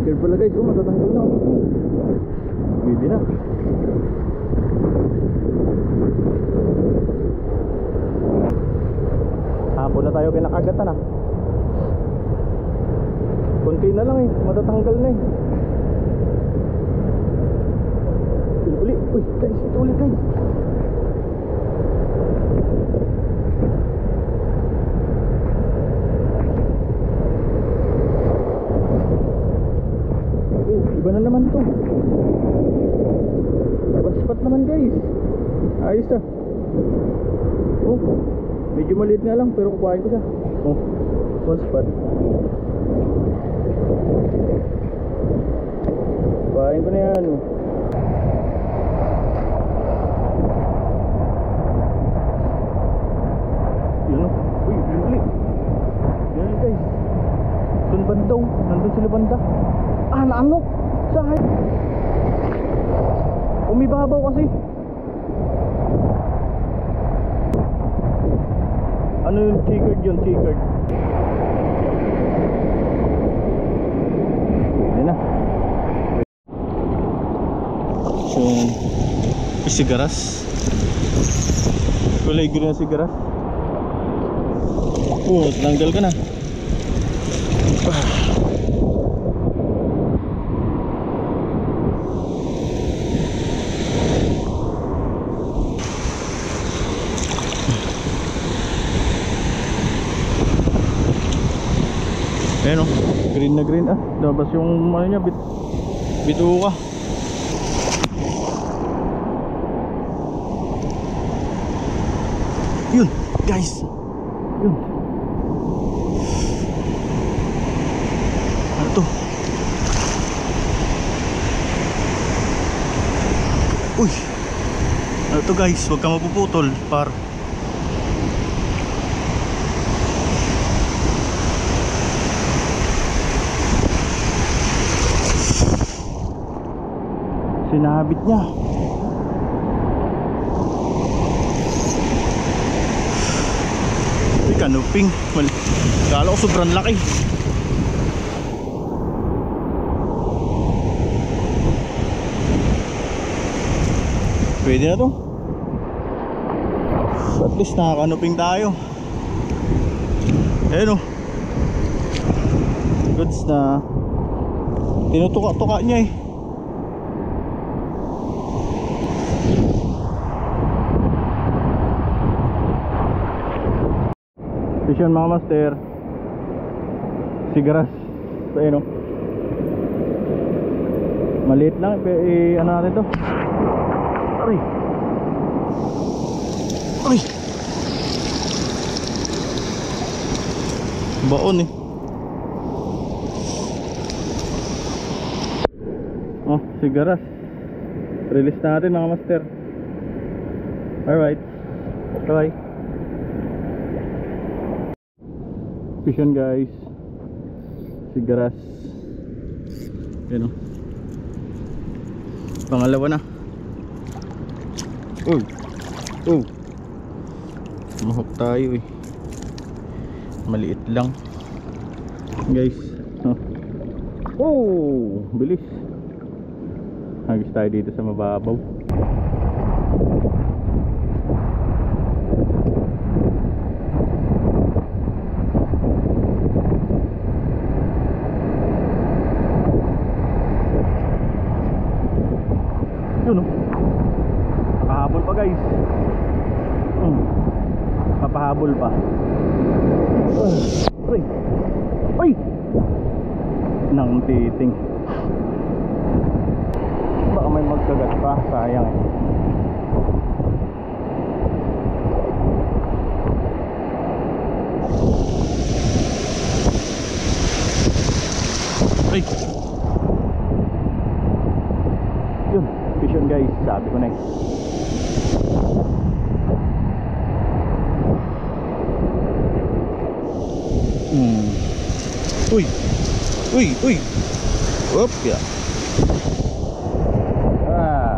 checker pala guys. Oh, matatanggal na. Pwede na. Hapon na tayo kinakagatan ah. Konti na lang eh, matatanggal na eh. Uli, uy guys, ito ulit guys. Iba na naman to. Spot naman guys. Ayos ah. Oh, medyo maliit nga lang pero kukuhain ko siya. Oh, one spot. Kuhain ko na yan. Yun o. Uy, bili. Yan guys. Doon bandaw. Nandun sila banda. Ah, naanok. Sahid. Umibabaw kasi. Ano yung checkered yun? Checkered. Yan na. So, sigaras. Kulay green na sigaras. Oh, tanggal ka na. Ayan o, green na green ah. Labas yung ano niya, bituka. Yun guys. Yun. Ano to? Uy, ano to guys, huwag ka mapuputol par. Sinabit niya. Uy, kanuping. Kala ko sobrang laki. Pwede na to. At least nakakanuping tayo. Ayan o. Goods na tinutuka-tuka niya eh. Fish yun mga master. Sigaras. So ayun o. Maliit lang. Ano natin to? Aray. Aray. Baon eh. Oh, sigaras. Release natin mga master. Alright. Bye. Fish yun guys. Sigaras. Yan o. Pangalawa na. Uy. Oh. Mahok tayo eh. Maliit lang guys. Oh, bilis. Hagis tayo dito sa mababaw. Yun o. Nakahabol pa guys. Papahabol pa. Uy. Uy. Nang titing. Baka may magkagat pa. Sayang. Uy. Yun. Fish yun guys. Sabi ko na eh. Uy. Uy. Uy. Oop. Yeah.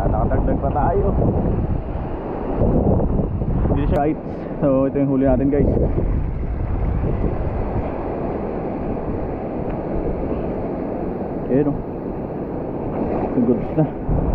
Nakadagdag pa tayo. Hindi siya right. So ito yung huli natin guys. Ayan o. Goods na.